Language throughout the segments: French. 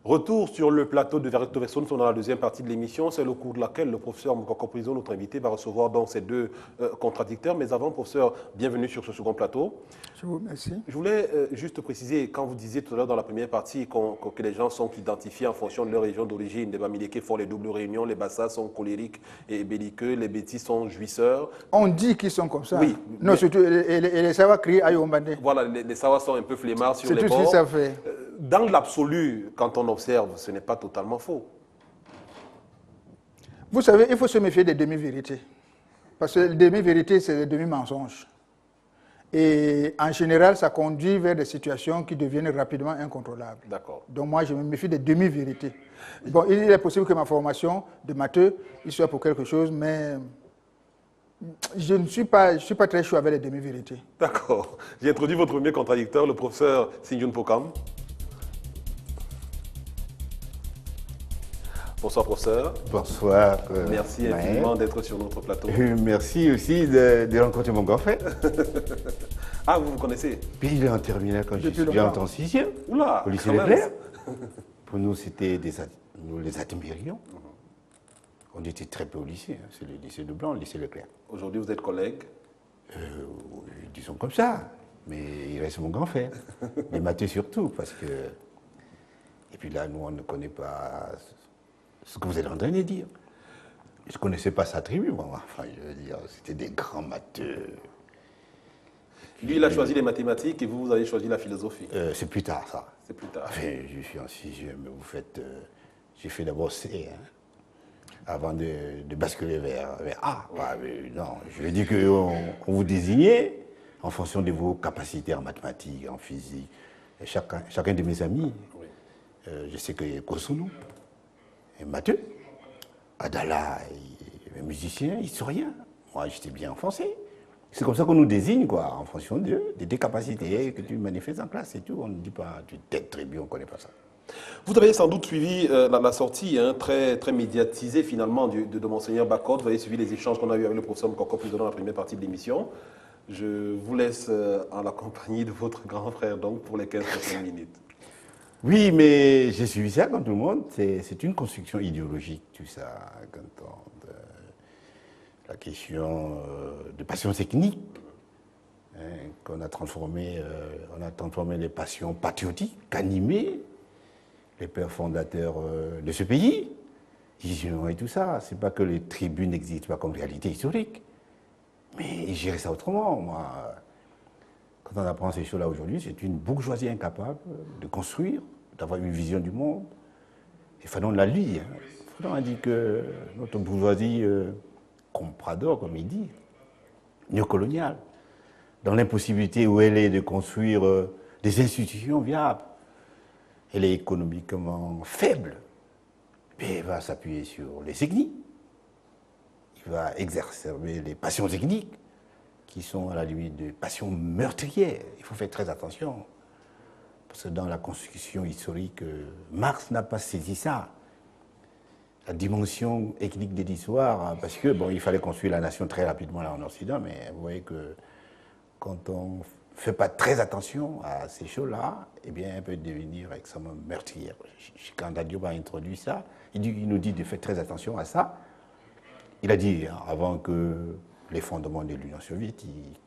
Retour sur le plateau de Direct Verso, nous sommes dans la deuxième partie de l'émission, c'est au cours de laquelle le professeur Moukoko Prison, notre invité, va recevoir donc ces deux contradicteurs. Mais avant, professeur, bienvenue sur ce second plateau. Je vous remercie. Je voulais juste préciser, quand vous disiez tout à l'heure dans la première partie que les gens sont identifiés en fonction de leur région d'origine, les Bamileke font les doubles réunions, les Bassas sont colériques et belliqueux, les Bétis sont jouisseurs. On dit qu'ils sont comme ça. Oui. Non, surtout, et les Sawa crient Ayombane. Voilà, les Sawa sont un peu flemmards sur les bords. C'est tout ce que ça fait. Dans l'absolu, quand on observe, ce n'est pas totalement faux. Vous savez, il faut se méfier des demi-vérités. Parce que les demi-vérités, c'est des demi-mensonges. Et en général, ça conduit vers des situations qui deviennent rapidement incontrôlables. D'accord. Donc moi, je me méfie des demi-vérités. Bon, il est possible que ma formation de matheux, il soit pour quelque chose, mais je ne suis pas très chaud avec les demi-vérités. D'accord. J'ai introduit votre premier contradicteur, le professeur Sinjun Pokam. Bonsoir, professeur. Bonsoir. Merci infiniment d'être sur notre plateau. Merci aussi de rencontrer mon grand frère. Ah, vous connaissez? Puis il est en terminale quand je suis en sixième. Oula, au lycée Leclerc. Pour nous, c'était nous les admirions. On était très peu au lycée. Hein. C'est le lycée de Blanc, le lycée Leclerc. Aujourd'hui, vous êtes collègue? Disons comme ça. Mais il reste mon grand frère. Les matheux surtout, parce que... Et puis là, nous, on ne connaît pas ce que vous êtes en train de dire. Je ne connaissais pas sa tribu, moi. Enfin, je veux dire, c'était des grands matheux. Lui, il a choisi les mathématiques et vous avez choisi la philosophie. C'est plus tard, ça. C'est plus tard. Enfin, je suis en sixième, vous faites... j'ai fait d'abord C, hein, avant de basculer vers A. Ouais, mais non, je veux dire qu'on vous désignait en fonction de vos capacités en mathématiques, en physique. Et chacun de mes amis, oui. Je sais que Kosunu, Mathieu, Adala, musicien, historien. Moi, j'étais bien enfoncé. C'est comme ça qu'on nous désigne, quoi, en fonction des capacités que tu manifestes en classe et tout. On ne dit pas, tu t'aides très bien, on ne connaît pas ça. Vous avez sans doute suivi la sortie très, très médiatisée, finalement, de Monseigneur Bakot. Vous avez suivi les échanges qu'on a eu avec le professeur Moukoko Prison dans la première partie de l'émission. Je vous laisse en la compagnie de votre grand frère, donc, pour les 15 prochaines minutes. Oui, mais j'ai suivi ça comme tout le monde. C'est une construction idéologique, tout ça. Quand la question de passion technique, hein, qu'on a transformé, on a transformé les passions patriotiques, animées, les pères fondateurs de ce pays, et tout ça. C'est pas que les tribunes n'existent pas comme réalité historique, mais ils géraient ça autrement. Moi, quand on apprend ces choses-là aujourd'hui, c'est une bourgeoisie incapable de construire, d'avoir une vision du monde. Et Fanon l'a lu. Hein. Fanon a dit que notre bourgeoisie comprador, comme il dit, néocoloniale, dans l'impossibilité où elle est de construire des institutions viables, elle est économiquement faible, mais elle va s'appuyer sur les techniques, il va exacerber les passions techniques, qui sont à la limite de passions meurtrières. Il faut faire très attention. Parce que dans la construction historique, Marx n'a pas saisi ça. La dimension ethnique de l'histoire, parce que bon, il fallait construire la nation très rapidement là en Occident, mais vous voyez que quand on ne fait pas très attention à ces choses-là, eh bien, elle peut devenir extrêmement meurtrière. Quand Diop a introduit ça, il nous dit de faire très attention à ça. Il a dit, avant que les fondements de l'Union soviétique,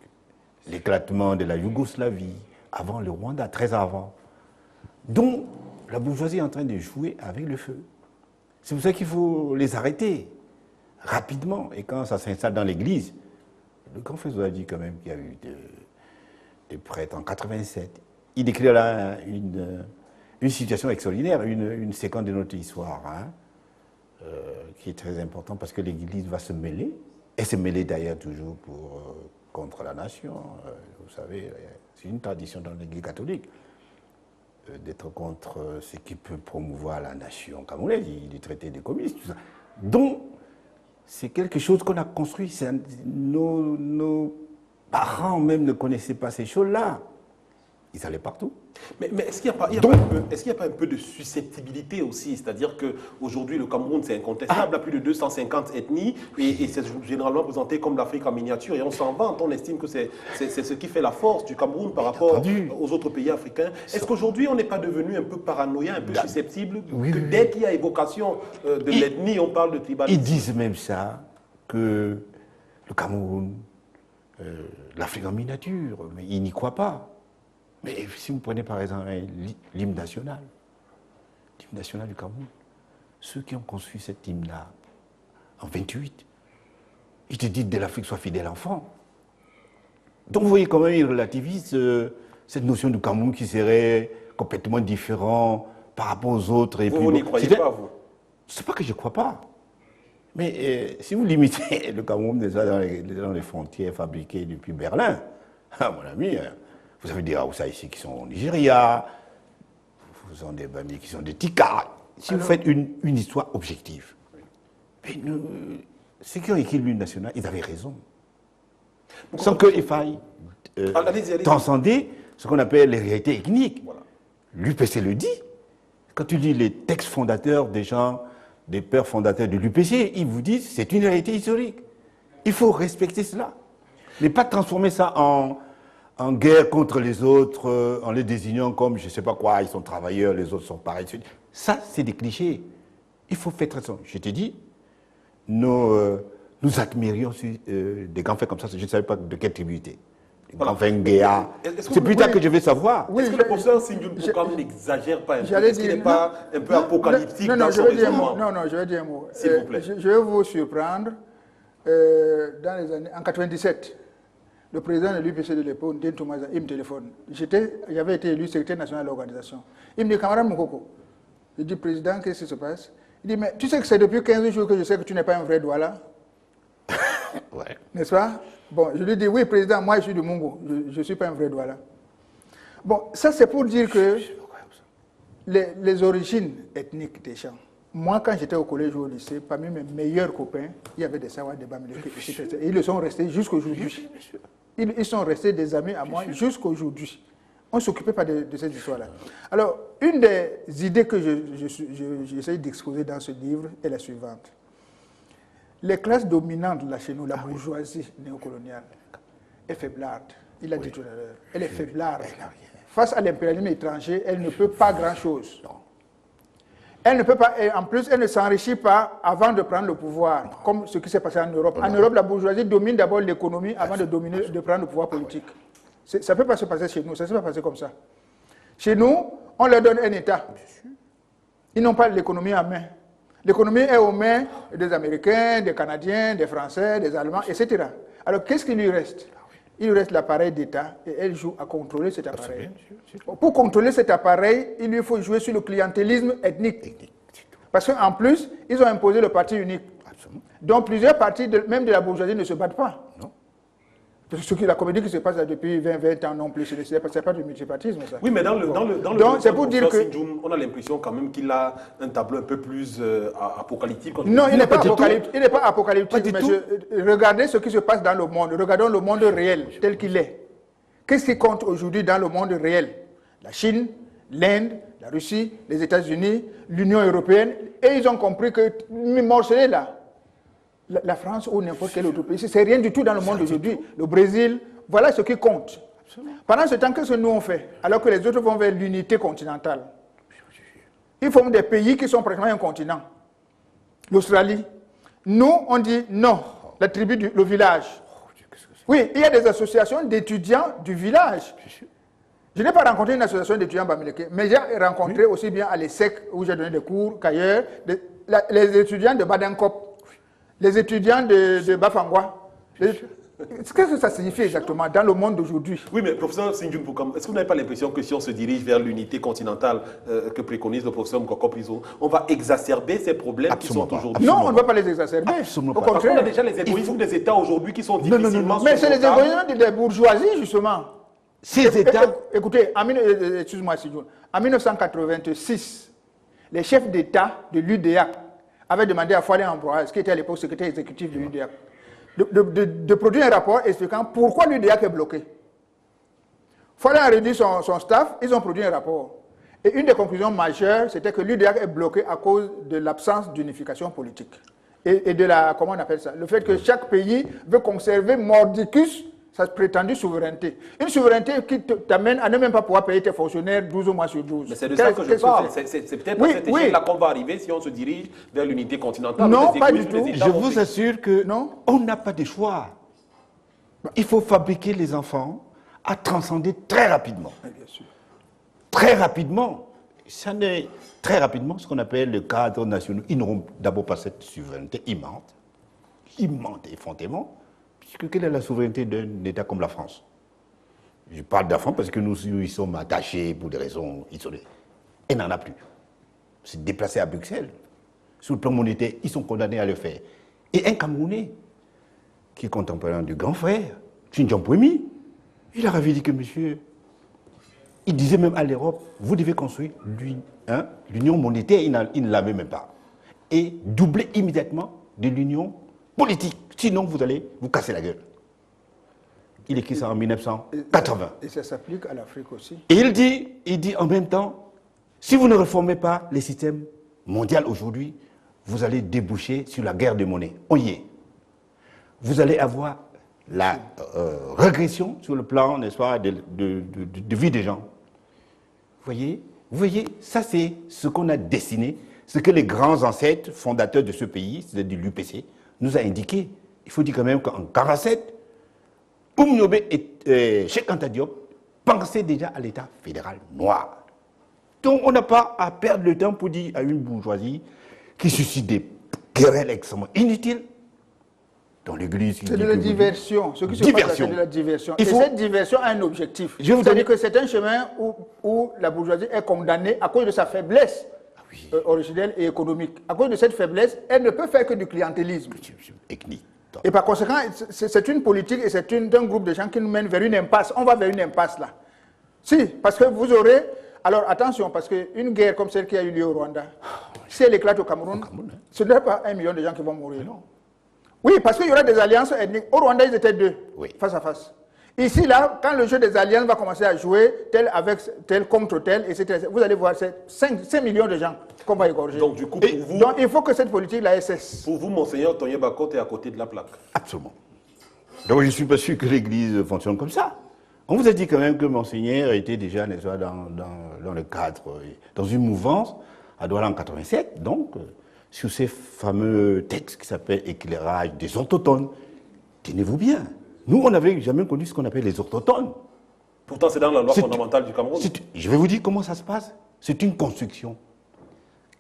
l'éclatement de la Yougoslavie, avant le Rwanda, très avant, dont la bourgeoisie est en train de jouer avec le feu. C'est pour ça qu'il faut les arrêter rapidement. Et quand ça s'installe dans l'église, le grand frère a dit quand même qu'il y a eu des prêtres en 87. Il décrit là une situation extraordinaire, une séquence de notre histoire, hein, qui est très importante parce que l'église va se mêler, et se mêler d'ailleurs toujours contre la nation. Vous savez, c'est une tradition dans l'église catholique d'être contre ce qui peut promouvoir la nation camerounaise, du traité des communistes, tout ça. Donc, c'est quelque chose qu'on a construit. Nos parents même ne connaissaient pas ces choses-là. Ils allaient partout. Mais est-ce qu'il n'y a pas un peu de susceptibilité aussi? C'est-à-dire qu'aujourd'hui, le Cameroun, c'est incontestable, il y a plus de 250 ethnies et c'est généralement présenté comme l'Afrique en miniature et on s'en vante, on estime que c'est ce qui fait la force du Cameroun par rapport aux autres pays africains. Est-ce qu'aujourd'hui, on n'est pas devenu un peu paranoïa, un peu susceptible que dès qu'il y a évocation de l'ethnie, on parle de tribalisme? Ils disent même ça, que le Cameroun, l'Afrique en miniature, mais ils n'y croient pas. Mais si vous prenez par exemple l'hymne national du Cameroun, ceux qui ont construit cet hymne-là en 28, ils te disent de l'Afrique soit fidèle enfant. Donc vous voyez comment ils relativisent cette notion du Cameroun qui serait complètement différent par rapport aux autres. Et vous n'y croyez pas, vous? C'est pas que je ne crois pas. Mais si vous limitez le Cameroun déjà dans les frontières fabriquées depuis Berlin, mon ami, vous avez des Haoussa ici qui sont au Nigeria, vous avez des Bami qui sont des Tika. Si vous faites une histoire objective, ceux qui ont écrit l'hymne national, ils avaient raison. Sans qu'il faille transcender ce qu'on appelle les réalités ethniques. Voilà. L'UPC le dit. Quand tu lis les textes fondateurs des gens, des pères fondateurs de l'UPC, ils vous disent que c'est une réalité historique. Il faut respecter cela. Ne pas transformer ça en guerre contre les autres, en les désignant comme je ne sais pas quoi, ils sont travailleurs, les autres sont pareils. Ça, c'est des clichés. Il faut faire très attention. Je t'ai dit, nous admirions des grands faits comme ça, je ne savais pas de quelle tribu était. Des grands faits Nguéa. C'est plus tard que je vais savoir. Est-ce que le professeur Sindjoun Poukam n'exagère pas un peu? Est-ce qu'il n'est pas un peu apocalyptique dans son raisonnement? Non, je vais dire un mot. S'il vous plaît. Je vais vous surprendre. Dans les années, en 97, le président de l'UPC de l'époque, Ndine Toumaza, il me téléphone. J'avais été élu secrétaire national de l'organisation. Il me dit, camarade Moukoko, je dis, président, qu'est-ce qui se passe? Il dit, mais tu sais que c'est depuis 15 jours que je sais que tu n'es pas un vrai Douala. Ouais. N'est-ce pas? Bon, je lui dis, oui, président, moi je suis du Mungo, je ne suis pas un vrai Douala. Bon, ça c'est pour dire que les origines ethniques des gens. Moi, quand j'étais au collège ou au lycée, parmi mes meilleurs copains, il y avait des Sawa, des Bamileke, et ils le sont restés jusqu'aujourd'hui. Ils sont restés des amis à moi jusqu'aujourd'hui. On ne s'occupait pas de cette histoire-là. Alors, une des idées que j'essaie d'exposer dans ce livre est la suivante. Les classes dominantes là chez nous, la bourgeoisie néocoloniale, est faiblarde. Il a dit tout à l'heure. Elle est faiblarde. Face à l'impérialisme étranger, elle ne peut pas grand-chose. Elle ne peut pas, et en plus, elle ne s'enrichit pas avant de prendre le pouvoir, comme ce qui s'est passé en Europe. En Europe, la bourgeoisie domine d'abord l'économie avant de prendre le pouvoir politique. Ça ne peut pas se passer chez nous, ça ne s'est pas passé comme ça. Chez nous, on leur donne un État. Ils n'ont pas l'économie en main. L'économie est aux mains des Américains, des Canadiens, des Français, des Allemands, etc. Alors, qu'est-ce qu'il lui reste? Il lui reste l'appareil d'État et elle joue à contrôler cet appareil. Pour contrôler cet appareil, il lui faut jouer sur le clientélisme ethnique. Parce qu'en plus, ils ont imposé le parti unique. Donc plusieurs partis, même de la bourgeoisie, ne se battent pas. Non. La comédie qui se passe là depuis 20 ans non plus, ce n'est pas du multipartisme, ça. Oui, mais dans le donc, c'est pour dire que Sindjoun, on a l'impression quand même qu'il a un tableau un peu plus apocalyptique. Non, il n'est pas apocalyptique. Il n'est pas apocalyptique, mais regardez ce qui se passe dans le monde. Regardons le monde réel, tel qu'il est. Qu'est-ce qui compte aujourd'hui dans le monde réel? La Chine, l'Inde, la Russie, les États-Unis, l'Union européenne. Et ils ont compris que morcelé là. La France ou n'importe quel autre pays, c'est rien du tout dans le monde aujourd'hui. Le Brésil, voilà ce qui compte. Absolument. Pendant ce temps, qu'est-ce que nous on fait? Alors que les autres vont vers l'unité continentale. Ils forment des pays qui sont pratiquement un continent. L'Australie. Nous, on dit non, la tribu, le village. Oui, il y a des associations d'étudiants du village. Je n'ai pas rencontré une association d'étudiants bamileke, mais j'ai rencontré aussi bien à l'ESSEC, où j'ai donné des cours, qu'ailleurs, les étudiants de Badankop. Les étudiants de Bafangwa. Qu'est-ce que ça signifie exactement dans le monde d'aujourd'hui? Oui, mais professeur Sindjoun Poukam, est-ce que vous n'avez pas l'impression que si on se dirige vers l'unité continentale que préconise le professeur Mokoko Priso, on va exacerber ces problèmes Absolument qui sont aujourd'hui? Non, on ne va pas les exacerber. Absolument Au pas. contraire. On a déjà les égoïsmes des États aujourd'hui qui sont difficilement Mais c'est les égoïsmes des bourgeoisies, justement. Ces États... Écoutez, excuse-moi, Sindjoun, en 1986, les chefs d'État de l'UDA avaient demandé à Foualé Ambroise, qui était à l'époque secrétaire exécutif de l'UDA, de produire un rapport expliquant pourquoi l'UDA est bloqué. fallait en réduire son staff, ils ont produit un rapport. Et une des conclusions majeures, c'était que l'UDR est bloqué à cause de l'absence d'unification politique. Et de la, comment on appelle ça? Le fait que chaque pays veut conserver mordicus sa prétendue souveraineté. Une souveraineté qui t'amène à ne même pas pouvoir payer tes fonctionnaires 12 mois sur 12. Mais c'est de ça que je parle. C'est peut-être à cette échelle-là qu'on va arriver si on se dirige vers l'unité continentale. Non, pas du tout. Je vous assure que on n'a pas de choix. Il faut fabriquer les enfants à transcender très rapidement. Bien sûr. Très rapidement. Ça n'est très rapidement ce qu'on appelle le cadre national. Ils n'auront d'abord pas cette souveraineté immense effrontément. Puisque quelle est la souveraineté d'un État comme la France? Je parle de la France parce que nous y sommes attachés pour des raisons isolées. Elle n'en a plus. Se déplacer à Bruxelles, sur le plan monétaire, ils sont condamnés à le faire. Et un Camerounais, qui est contemporain du grand frère, Xinjiang Puemi, il a dit que monsieur, il disait même à l'Europe, vous devez construire l'union monétaire, il ne l'avait même pas. Et doubler immédiatement de l'union politique. Sinon, vous allez vous casser la gueule. Il écrit ça en 1980. Et ça s'applique à l'Afrique aussi. Et il dit en même temps, si vous ne réformez pas les systèmes mondiaux aujourd'hui, vous allez déboucher sur la guerre de monnaie. On y est. Vous allez avoir la régression sur le plan, n'est-ce pas, de vie des gens. Vous voyez, ça c'est ce qu'on a dessiné, ce que les grands ancêtres fondateurs de ce pays, c'est-à-dire l'UPC, nous a indiqué. Il faut dire quand même qu'en 1947, Oumniobé et Cheikh Anta Diop pensaient déjà à l'État fédéral noir. Donc on n'a pas à perdre le temps pour dire à une bourgeoisie qui suscite des querelles extrêmement inutiles dans l'église. C'est de la diversion. Ce qui se passe, c'est de la diversion. Et cette diversion a un objectif. C'est-à-dire que c'est un chemin où la bourgeoisie est condamnée à cause de sa faiblesse originelle et économique. À cause de cette faiblesse, elle ne peut faire que du clientélisme. Et par conséquent, c'est une politique et c'est un groupe de gens qui nous mène vers une impasse. On va vers une impasse là. Si, parce que vous aurez... Alors attention, parce qu'une guerre comme celle qui a eu lieu au Rwanda, si elle éclate au Cameroun, ce n'est pas 1 million de gens qui vont mourir. Non. Oui, parce qu'il y aura des alliances ethniques. Au Rwanda, ils étaient deux, face à face. Ici, là, quand le jeu des alliances va commencer à jouer, tel avec tel contre tel, etc., vous allez voir, c'est 5 millions de gens qu'on va égorger. Donc, du coup, pour vous... Donc, il faut que cette politique-là cesse. Pour vous, Monseigneur Tonye Bakot est à côté de la plaque. Absolument. Donc, je ne suis pas sûr que l'Église fonctionne comme ça. On vous a dit quand même que Monseigneur était déjà dans le cadre, dans une mouvance à Douala en 1987, donc, sur ces fameux textes qui s'appellent Éclairage des autochtones. Tenez-vous bien. Nous, on n'avait jamais connu ce qu'on appelle les autochtones. Pourtant, c'est dans la loi fondamentale du Cameroun. Je vais vous dire comment ça se passe. C'est une construction.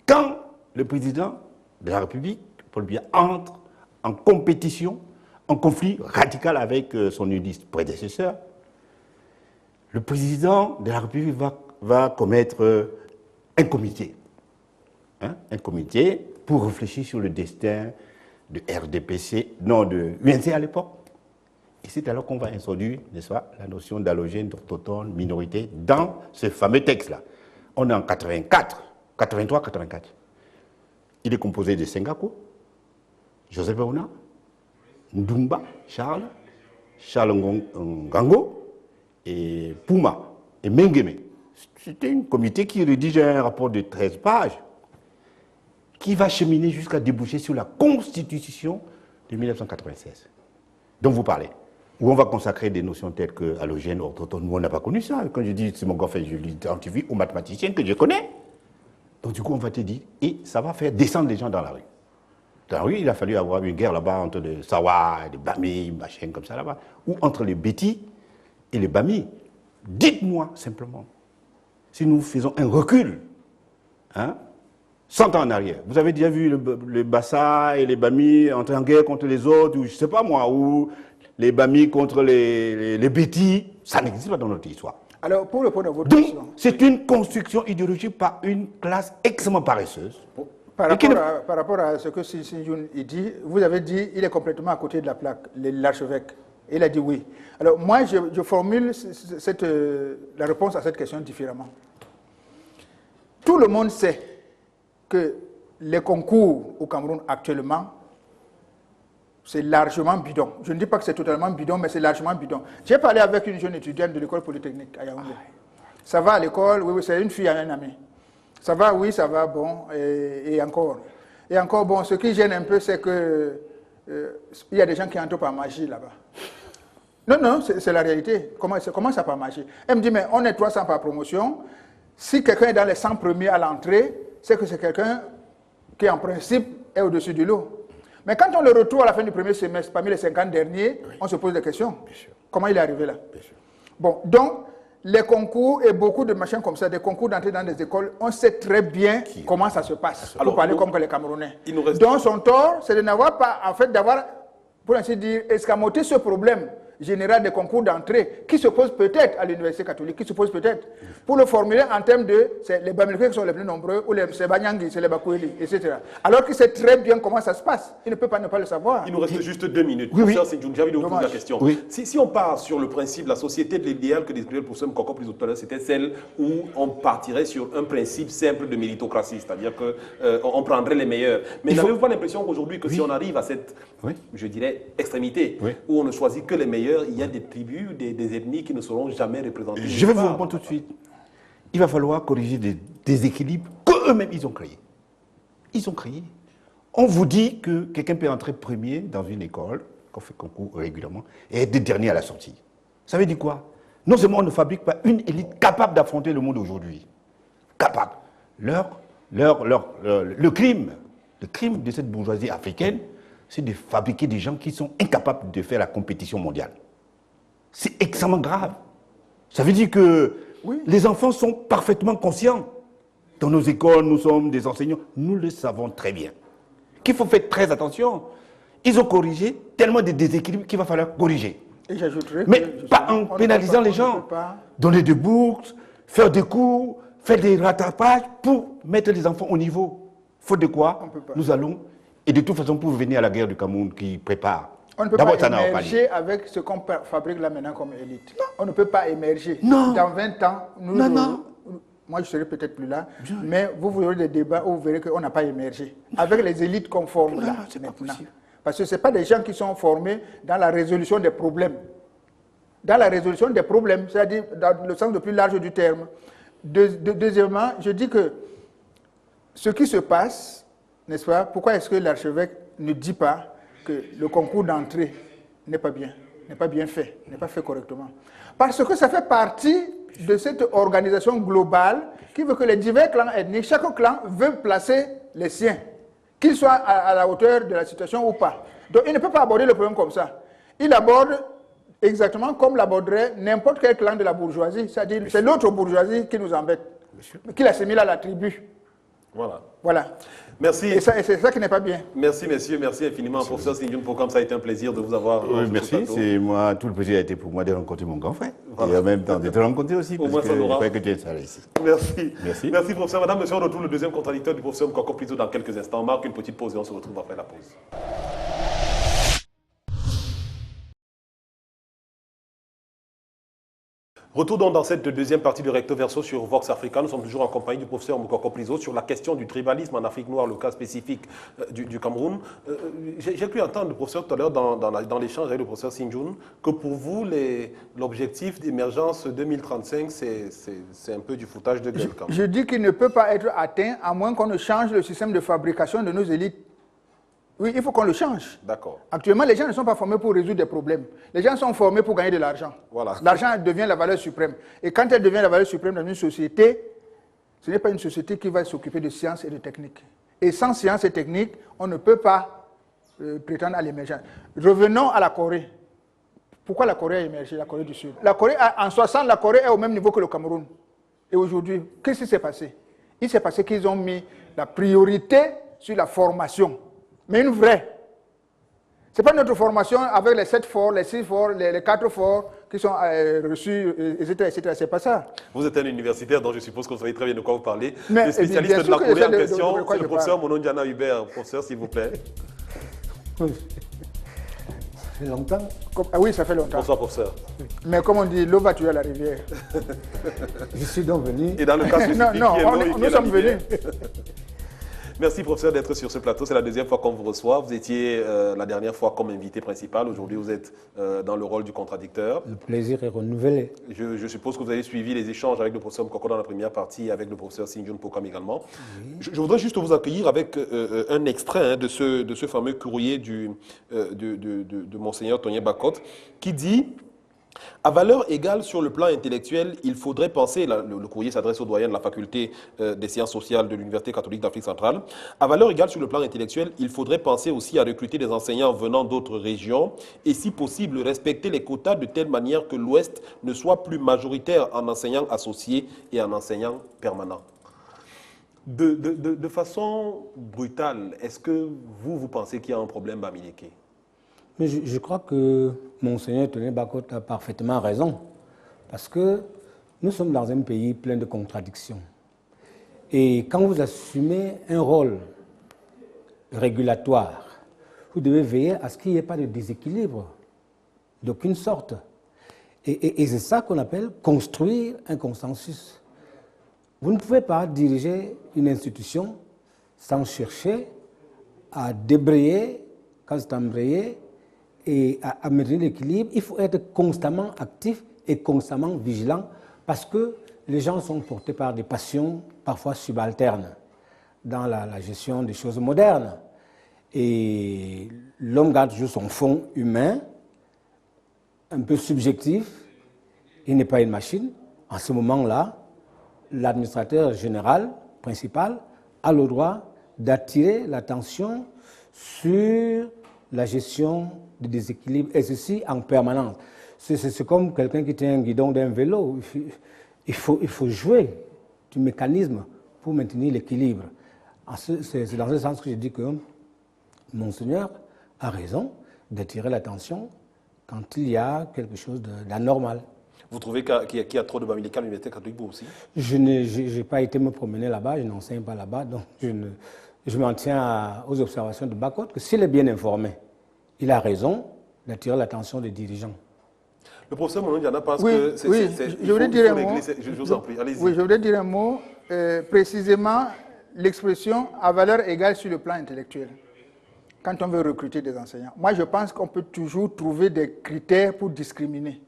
Quand le président de la République, Paul Biya, entre en compétition, en conflit radical avec son illustre prédécesseur, le président de la République va commettre un comité. Un comité pour réfléchir sur le destin de RDPC, non, de UNC à l'époque. Et c'est alors qu'on va introduire, n'est-ce pas, la notion d'allogène, d'autochtone, minorité, dans ce fameux texte-là. On est en 83-84. Il est composé de Sengako, Joseph Baouna, Ndumba, Charles Ngango, et Pouma, et Mengeme. C'était un comité qui rédige un rapport de 13 pages, qui va cheminer jusqu'à déboucher sur la Constitution de 1996, dont vous parlez. Où on va consacrer des notions telles que allogène, autochtone. Nous, on n'a pas connu ça. Quand je dis c'est mon grand frère, je l'identifie aux mathématiciens que je connais. Donc, du coup, on va te dire, et ça va faire descendre les gens dans la rue. Dans la rue, il a fallu avoir une guerre là-bas entre les Sawa, les Bami, machin comme ça là-bas, ou entre les Bétis et les Bami. Dites-moi simplement, si nous faisons un recul, 100 ans en arrière, vous avez déjà vu les Bassa et les Bami entrer en guerre contre les autres, ou je ne sais pas moi, ou les Bami contre les Bétis, ça n'existe pas dans notre histoire. Alors, pour répondre à votre Donc, question... c'est une construction idéologique par une classe extrêmement paresseuse. Par rapport à ce que Sinjun dit, vous avez dit il est complètement à côté de la plaque, l'archevêque. Il a dit oui. Alors, moi, je formule la réponse à cette question différemment. Tout le monde sait que les concours au Cameroun actuellement c'est largement bidon. Je ne dis pas que c'est totalement bidon, mais c'est largement bidon. J'ai parlé avec une jeune étudiante de l'école polytechnique à Yaoundé. Ça va à l'école, oui, c'est une fille à un ami. Ça va, oui, ça va, bon, et encore. Et encore, bon, ce qui gêne un peu, c'est que il y a des gens qui entrent par magie là-bas. Non, non, c'est la réalité. Comment ça par magie? Elle me dit, mais on est 300 par promotion. Si quelqu'un est dans les 100 premiers à l'entrée, c'est que c'est quelqu'un qui, en principe, est au-dessus du lot. Mais quand on le retrouve à la fin du premier semestre, parmi les 50 derniers, on se pose des questions. Comment il est arrivé là? Bon, donc, les concours et beaucoup de machins comme ça, des concours d'entrée dans des écoles, on sait très bien comment ça se passe. Pour parler comme que les Camerounais. Donc, son tort, c'est de n'avoir pas, en fait, d'avoir, pour ainsi dire, escamoté ce problème général des concours d'entrée qui se pose peut-être à l'université catholique, qui se pose peut-être, pour le formuler en termes de les Bamileke qui sont les plus nombreux, ou les Banyangui, c'est les Bakouli, etc. Alors qu'il sait très bien comment ça se passe. Il ne peut pas ne pas le savoir. Il nous reste juste 2 minutes. Oui, oui. C'est Djounjavi de vous poser la question. Oui. Si on part sur le principe, la société de l'idéal que décrivait le professeur Mkoko plus tout à l'heure, c'était celle où on partirait sur un principe simple de méritocratie, c'est-à-dire qu'on prendrait les meilleurs. Mais n'avez-vous pas l'impression qu'aujourd'hui, que si on arrive à cette, je dirais, extrémité, où on ne choisit que les meilleurs, il y a des tribus, des ethnies qui ne seront jamais représentées. Je vais vous répondre tout de suite. Il va falloir corriger des déséquilibres qu'eux-mêmes ils ont créés. Ils ont créé. On vous dit que quelqu'un peut entrer premier dans une école, qu'on fait concours régulièrement, et être dernier à la sortie. Ça veut dire quoi? Non seulement on ne fabrique pas une élite capable d'affronter le monde aujourd'hui. Capable. Le crime de cette bourgeoisie africaine, c'est de fabriquer des gens qui sont incapables de faire la compétition mondiale. C'est extrêmement grave. Ça veut dire que les enfants sont parfaitement conscients. Dans nos écoles, nous sommes des enseignants, nous le savons très bien. Qu'il faut faire très attention. Ils ont corrigé tellement de déséquilibres qu'il va falloir corriger. Et j'ajouterais mais pas en pénalisant les gens. Donner des bourses, faire des cours, faire des rattrapages pour mettre les enfants au niveau. Faute de quoi, nous allons... Et de toute façon, pour venir à la guerre du Cameroun qui prépare, on ne peut pas émerger avec ce qu'on fabrique là maintenant comme élite. Non. On ne peut pas émerger. Non. Dans 20 ans, moi je serai peut-être plus là, mais vous aurez des débats où vous verrez qu'on n'a pas émergé. Avec les élites qu'on forme là, c'est maintenant. Parce que ce n'est pas des gens qui sont formés dans la résolution des problèmes. Dans la résolution des problèmes, c'est-à-dire dans le sens le plus large du terme. Deuxièmement, je dis que ce qui se passe, n'est-ce pas, pourquoi est-ce que l'archevêque ne dit pas que le concours d'entrée n'est pas bien fait, n'est pas fait correctement? Parce que ça fait partie de cette organisation globale qui veut que les divers clans ethniques, chaque clan veut placer les siens, qu'ils soient à la hauteur de la situation ou pas. Donc il ne peut pas aborder le problème comme ça. Il aborde exactement comme l'aborderait n'importe quel clan de la bourgeoisie, c'est-à-dire c'est l'autre bourgeoisie qui nous embête, qui l'assimile à la tribu. Voilà. Merci. Et c'est ça qui n'est pas bien. Merci, messieurs. Merci infiniment. Professeur Sindjoun Pokom, ça a été un plaisir de vous avoir. Merci. C'est moi, tout le plaisir a été pour moi de rencontrer mon grand frère. Et en même temps de te rencontrer aussi. Au moins, ça l'aura. Je crois que tu es installé ici. Merci, professeur. Madame, monsieur, on retrouve le deuxième contradicteur du professeur Mkoko Plutôt dans quelques instants. On marque une petite pause et on se retrouve après la pause. Retour donc dans cette deuxième partie de Recto Verso sur Vox Africa. Nous sommes toujours en compagnie du professeur Mkoko Plutôt sur la question du tribalisme en Afrique noire, le cas spécifique du Cameroun. J'ai cru entendre le professeur tout à l'heure dans l'échange avec le professeur Sindjoun que pour vous, l'objectif d'émergence 2035, c'est un peu du foutage de gueule. Je dis qu'il ne peut pas être atteint à moins qu'on ne change le système de fabrication de nos élites. Oui, il faut qu'on le change. D'accord. Actuellement, les gens ne sont pas formés pour résoudre des problèmes. Les gens sont formés pour gagner de l'argent. Voilà. L'argent devient la valeur suprême. Et quand elle devient la valeur suprême dans une société, ce n'est pas une société qui va s'occuper de sciences et de techniques. Et sans sciences et techniques, on ne peut pas prétendre à l'émergence. Revenons à la Corée. Pourquoi la Corée a émergé, la Corée du Sud? En 60, la Corée est au même niveau que le Cameroun. Et aujourd'hui, qu'est-ce qui s'est passé? Il s'est passé qu'ils ont mis la priorité sur la formation. Mais une vraie. Ce n'est pas notre formation avec les 7 forts, les 6 forts, les 4 forts qui sont reçus, etc. C'est pas ça. Vous êtes un universitaire, donc je suppose que vous savez très bien de quoi vous parlez. Mais, le spécialiste de la Corée en question, c'est le professeur Monondiana Hubert. Professeur, s'il vous plaît. Ça fait longtemps. Ah oui, ça fait longtemps. Bonsoir, professeur. Mais comme on dit, l'eau va tuer à la rivière. Je suis donc venu. Et dans le cas spécifique, nous sommes venus. Merci, professeur, d'être sur ce plateau. C'est la deuxième fois qu'on vous reçoit. Vous étiez la dernière fois comme invité principal. Aujourd'hui, vous êtes dans le rôle du contradicteur. Le plaisir est renouvelé. Je suppose que vous avez suivi les échanges avec le professeur Mkoko dans la première partie et avec le professeur Sinjun Pokam également. Oui. Je voudrais juste vous accueillir avec un extrait de ce fameux courrier de Monseigneur Tonien Bakot qui dit... À valeur égale sur le plan intellectuel, il faudrait penser, le courrier s'adresse aux doyens de la faculté des sciences sociales de l'Université catholique d'Afrique centrale, à valeur égale sur le plan intellectuel, il faudrait penser aussi à recruter des enseignants venant d'autres régions et si possible respecter les quotas de telle manière que l'Ouest ne soit plus majoritaire en enseignants associés et en enseignants permanents. De façon brutale, est-ce que vous pensez qu'il y a un problème Bamileke? Mais je crois que Monseigneur Tonien Bakot a parfaitement raison, parce que nous sommes dans un pays plein de contradictions. Et quand vous assumez un rôle régulatoire, vous devez veiller à ce qu'il n'y ait pas de déséquilibre d'aucune sorte. Et c'est ça qu'on appelle construire un consensus. Vous ne pouvez pas diriger une institution sans chercher à débrayer quand c'est embrayé, et à maintenir l'équilibre. Il faut être constamment actif et constamment vigilant parce que les gens sont portés par des passions parfois subalternes dans la gestion des choses modernes. Et l'homme garde toujours son fond humain, un peu subjectif. Il n'est pas une machine. En ce moment-là, l'administrateur général, principal, a le droit d'attirer l'attention sur la gestion du déséquilibre, et ceci en permanence. C'est comme quelqu'un qui tient un guidon d'un vélo. Il faut jouer du mécanisme pour maintenir l'équilibre. C'est dans ce sens que je dis que Monseigneur a raison d'attirer l'attention quand il y a quelque chose d'anormal. Vous trouvez qu'il y a trop de Bamileke à l'Université catholique aussi? Je n'ai pas été me promener là-bas, je n'enseigne pas là-bas, donc je m'en tiens aux observations de Bakot, que s'il est bien informé, il a raison d'attirer l'attention des dirigeants. Le professeur Monondiana pense que c'est... Je voudrais dire un mot. Je vous en prie, allez-y. Oui, je voudrais dire un mot, précisément l'expression à valeur égale sur le plan intellectuel, quand on veut recruter des enseignants. Moi, je pense qu'on peut toujours trouver des critères pour discriminer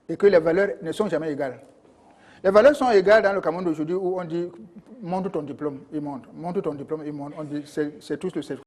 et que les valeurs ne sont jamais égales. Les valeurs sont égales dans le Cameroun d'aujourd'hui où on dit « montre ton diplôme », il montre. Montre ton diplôme, il montre. On dit « c'est tous le certificat ».